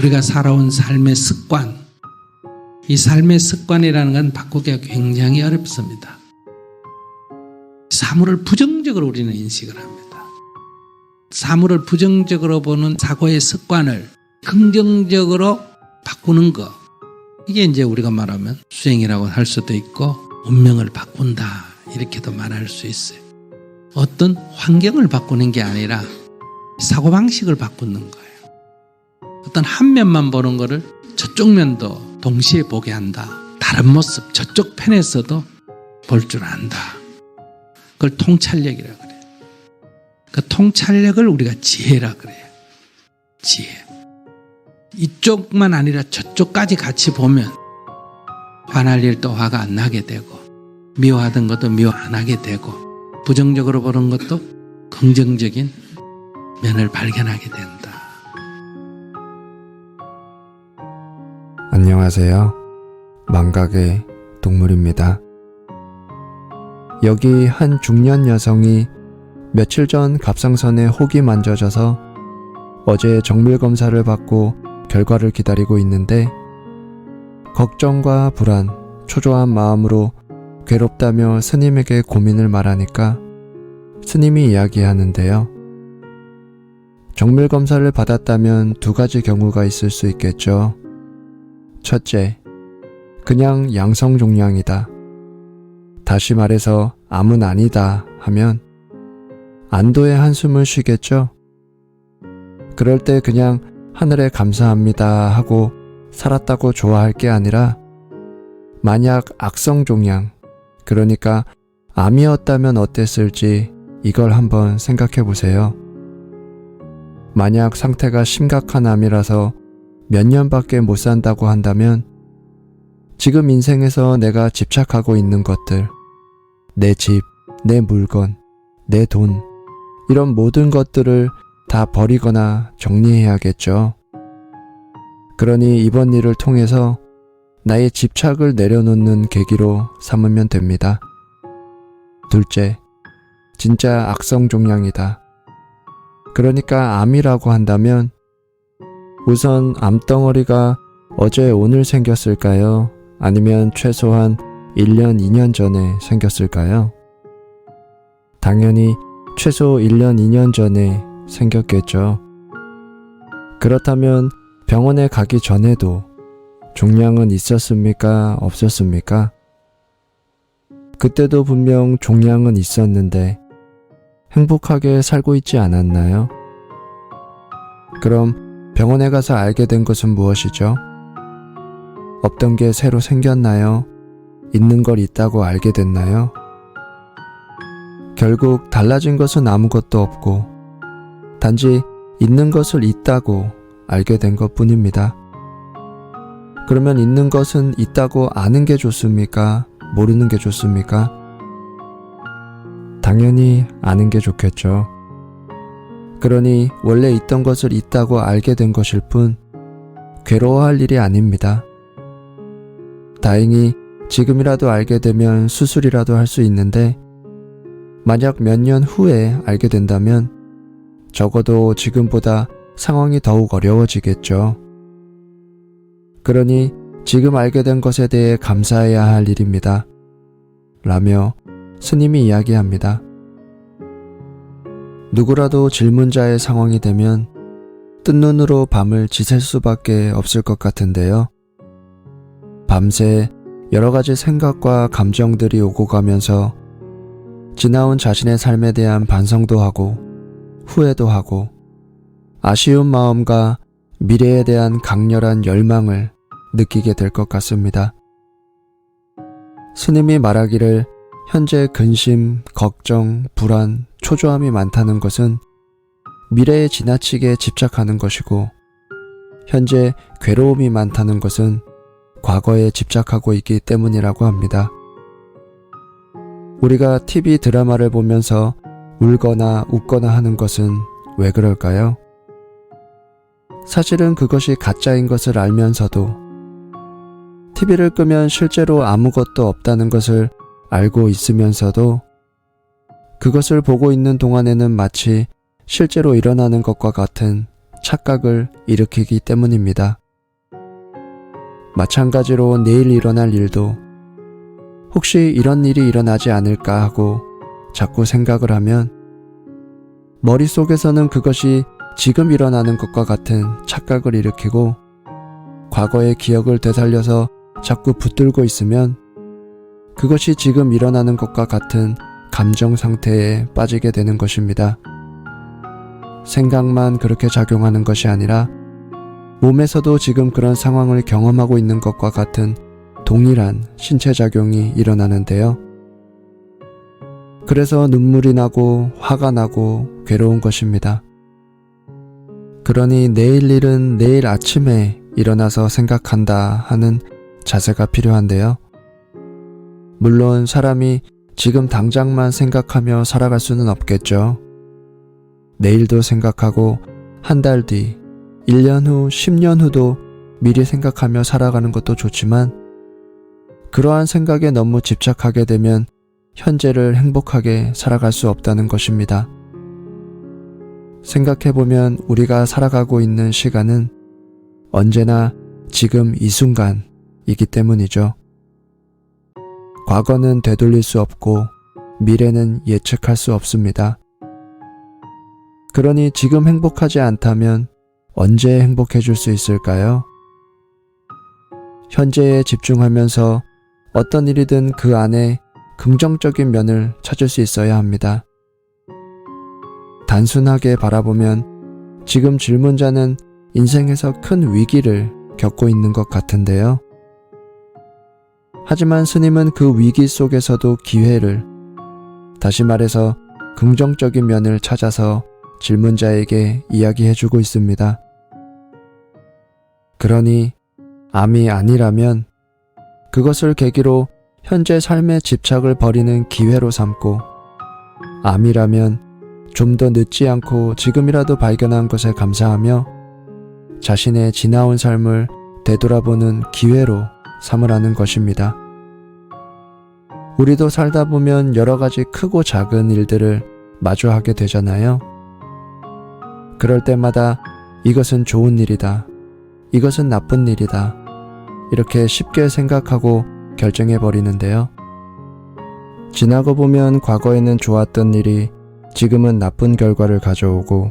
우리가 살아온 삶의 습관, 이 삶의 습관이라는 건 바꾸기가 굉장히 어렵습니다. 사물을 부정적으로 우리는 인식을 합니다. 사물을 부정적으로 보는 사고의 습관을 긍정적으로 바꾸는 것, 이게 이제 우리가 말하면 수행이라고 할 수도 있고 운명을 바꾼다 이렇게도 말할 수 있어요. 어떤 환경을 바꾸는 게 아니라 사고방식을 바꾸는 거예요. 어떤 한 면만 보는 거를 저쪽 면도 동시에 보게 한다. 다른 모습 저쪽 편에서도 볼 줄 안다. 그걸 통찰력이라고 그래요. 그 통찰력을 우리가 지혜라 그래요. 지혜. 이쪽만 아니라 저쪽까지 같이 보면 화날 일도 화가 안 나게 되고 미워하던 것도 미워 안 하게 되고 부정적으로 보는 것도 긍정적인 면을 발견하게 된다. 안녕하세요. 망각의 동물입니다. 여기 한 중년 여성이 며칠 전 갑상선에 혹이 만져져서 어제 정밀검사를 받고 결과를 기다리고 있는데 걱정과 불안, 초조한 마음으로 괴롭다며 스님에게 고민을 말하니까 스님이 이야기하는데요. 정밀검사를 받았다면 두 가지 경우가 있을 수 있겠죠. 첫째, 그냥 양성종양이다. 다시 말해서 암은 아니다 하면 안도의 한숨을 쉬겠죠. 그럴 때 그냥 하늘에 감사합니다 하고 살았다고 좋아할 게 아니라 만약 악성종양, 그러니까 암이었다면 어땠을지 이걸 한번 생각해 보세요. 만약 상태가 심각한 암이라서 몇 년밖에 못 산다고 한다면 지금 인생에서 내가 집착하고 있는 것들, 내 집, 내 물건, 내 돈, 이런 모든 것들을 다 버리거나 정리해야겠죠. 그러니 이번 일을 통해서 나의 집착을 내려놓는 계기로 삼으면 됩니다. 둘째, 진짜 악성종양이다. 그러니까 암이라고 한다면 우선 암덩어리가 어제 오늘 생겼을까요? 아니면 최소한 1년, 2년 전에 생겼을까요? 당연히 최소 1년, 2년 전에 생겼겠죠. 그렇다면 병원에 가기 전에도 종양은 있었습니까? 없었습니까? 그때도 분명 종양은 있었는데 행복하게 살고 있지 않았나요? 그럼 병원에 가서 알게 된 것은 무엇이죠? 없던 게 새로 생겼나요? 있는 걸 있다고 알게 됐나요? 결국 달라진 것은 아무것도 없고 단지 있는 것을 있다고 알게 된 것뿐입니다. 그러면 있는 것은 있다고 아는 게 좋습니까? 모르는 게 좋습니까? 당연히 아는 게 좋겠죠. 그러니 원래 있던 것을 있다고 알게 된 것일 뿐 괴로워할 일이 아닙니다. 다행히 지금이라도 알게 되면 수술이라도 할 수 있는데 만약 몇 년 후에 알게 된다면 적어도 지금보다 상황이 더욱 어려워지겠죠. 그러니 지금 알게 된 것에 대해 감사해야 할 일입니다. 라며 스님이 이야기합니다. 누구라도 질문자의 상황이 되면 뜬 눈으로 밤을 지샐 수밖에 없을 것 같은데요. 밤새 여러 가지 생각과 감정들이 오고 가면서 지나온 자신의 삶에 대한 반성도 하고 후회도 하고 아쉬운 마음과 미래에 대한 강렬한 열망을 느끼게 될 것 같습니다. 스님이 말하기를 현재 근심, 걱정, 불안, 초조함이 많다는 것은 미래에 지나치게 집착하는 것이고 현재 괴로움이 많다는 것은 과거에 집착하고 있기 때문이라고 합니다. 우리가 TV 드라마를 보면서 울거나 웃거나 하는 것은 왜 그럴까요? 사실은 그것이 가짜인 것을 알면서도 TV를 끄면 실제로 아무것도 없다는 것을 알고 있으면서도 그것을 보고 있는 동안에는 마치 실제로 일어나는 것과 같은 착각을 일으키기 때문입니다. 마찬가지로 내일 일어날 일도 혹시 이런 일이 일어나지 않을까 하고 자꾸 생각을 하면 머릿속에서는 그것이 지금 일어나는 것과 같은 착각을 일으키고 과거의 기억을 되살려서 자꾸 붙들고 있으면 그것이 지금 일어나는 것과 같은 감정 상태에 빠지게 되는 것입니다. 생각만 그렇게 작용하는 것이 아니라 몸에서도 지금 그런 상황을 경험하고 있는 것과 같은 동일한 신체 작용이 일어나는데요. 그래서 눈물이 나고 화가 나고 괴로운 것입니다. 그러니 내일 일은 내일 아침에 일어나서 생각한다 하는 자세가 필요한데요. 물론 사람이 지금 당장만 생각하며 살아갈 수는 없겠죠. 내일도 생각하고 한 달 뒤, 1년 후, 10년 후도 미리 생각하며 살아가는 것도 좋지만 그러한 생각에 너무 집착하게 되면 현재를 행복하게 살아갈 수 없다는 것입니다. 생각해보면 우리가 살아가고 있는 시간은 언제나 지금 이 순간이기 때문이죠. 과거는 되돌릴 수 없고 미래는 예측할 수 없습니다. 그러니 지금 행복하지 않다면 언제 행복해질 수 있을까요? 현재에 집중하면서 어떤 일이든 그 안에 긍정적인 면을 찾을 수 있어야 합니다. 단순하게 바라보면 지금 질문자는 인생에서 큰 위기를 겪고 있는 것 같은데요. 하지만 스님은 그 위기 속에서도 기회를, 다시 말해서 긍정적인 면을 찾아서 질문자에게 이야기해주고 있습니다. 그러니 암이 아니라면 그것을 계기로 현재 삶의 집착을 버리는 기회로 삼고, 암이라면 좀 더 늦지 않고 지금이라도 발견한 것에 감사하며 자신의 지나온 삶을 되돌아보는 기회로 삼으라는 것입니다. 우리도 살다 보면 여러 가지 크고 작은 일들을 마주하게 되잖아요. 그럴 때마다 이것은 좋은 일이다, 이것은 나쁜 일이다, 이렇게 쉽게 생각하고 결정해버리는데요. 지나고 보면 과거에는 좋았던 일이 지금은 나쁜 결과를 가져오고,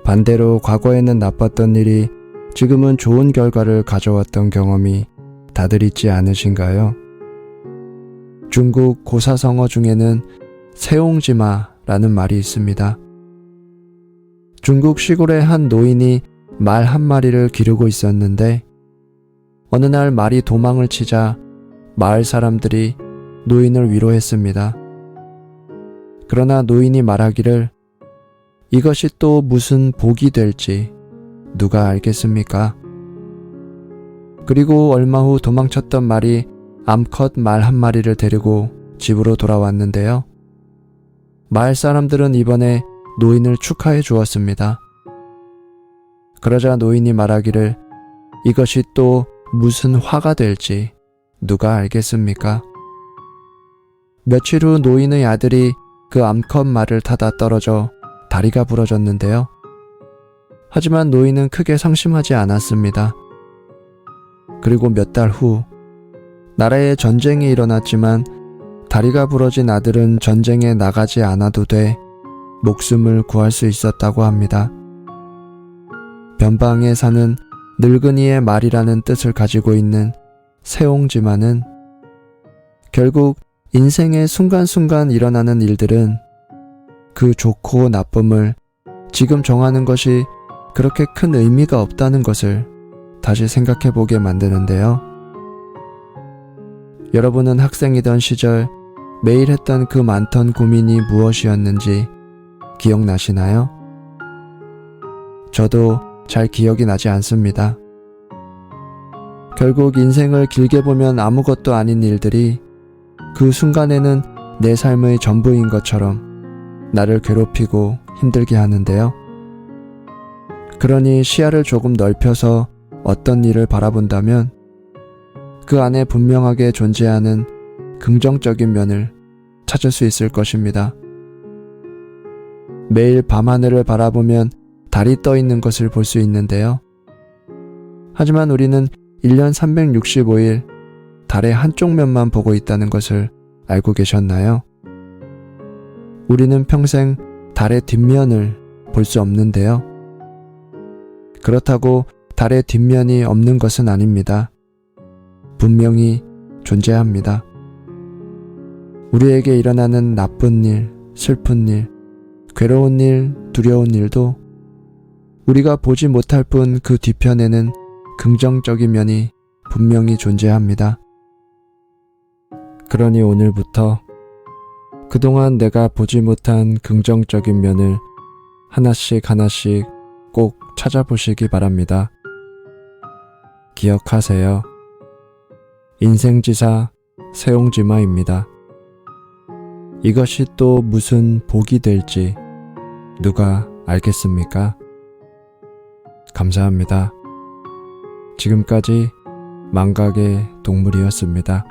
반대로 과거에는 나빴던 일이 지금은 좋은 결과를 가져왔던 경험이 다들 있지 않으신가요? 중국 고사성어 중에는 세옹지마라는 말이 있습니다. 중국 시골의 한 노인이 말 한 마리를 기르고 있었는데 어느 날 말이 도망을 치자 마을 사람들이 노인을 위로했습니다. 그러나 노인이 말하기를 이것이 또 무슨 복이 될지 누가 알겠습니까? 그리고 얼마 후 도망쳤던 말이 암컷 말 한 마리를 데리고 집으로 돌아왔는데요. 마을 사람들은 이번에 노인을 축하해 주었습니다. 그러자 노인이 말하기를 이것이 또 무슨 화가 될지 누가 알겠습니까? 며칠 후 노인의 아들이 그 암컷 말을 타다 떨어져 다리가 부러졌는데요. 하지만 노인은 크게 상심하지 않았습니다. 그리고 몇 달 후 나라에 전쟁이 일어났지만 다리가 부러진 아들은 전쟁에 나가지 않아도 돼 목숨을 구할 수 있었다고 합니다. 변방에 사는 늙은이의 말이라는 뜻을 가지고 있는 세옹지마는 결국 인생의 순간순간 일어나는 일들은 그 좋고 나쁨을 지금 정하는 것이 그렇게 큰 의미가 없다는 것을 다시 생각해보게 만드는데요. 여러분은 학생이던 시절 매일 했던 그 많던 고민이 무엇이었는지 기억나시나요? 저도 잘 기억이 나지 않습니다. 결국 인생을 길게 보면 아무것도 아닌 일들이 그 순간에는 내 삶의 전부인 것처럼 나를 괴롭히고 힘들게 하는데요. 그러니 시야를 조금 넓혀서 어떤 일을 바라본다면 그 안에 분명하게 존재하는 긍정적인 면을 찾을 수 있을 것입니다. 매일 밤하늘을 바라보면 달이 떠 있는 것을 볼 수 있는데요. 하지만 우리는 1년 365일 달의 한쪽 면만 보고 있다는 것을 알고 계셨나요? 우리는 평생 달의 뒷면을 볼 수 없는데요. 그렇다고 달의 뒷면이 없는 것은 아닙니다. 분명히 존재합니다. 우리에게 일어나는 나쁜 일, 슬픈 일, 괴로운 일, 두려운 일도 우리가 보지 못할 뿐 그 뒤편에는 긍정적인 면이 분명히 존재합니다. 그러니 오늘부터 그동안 내가 보지 못한 긍정적인 면을 하나씩 꼭 찾아보시기 바랍니다. 기억하세요. 인생지사 세옹지마입니다. 이것이 또 무슨 복이 될지 누가 알겠습니까? 감사합니다. 지금까지 망각의 동물이었습니다.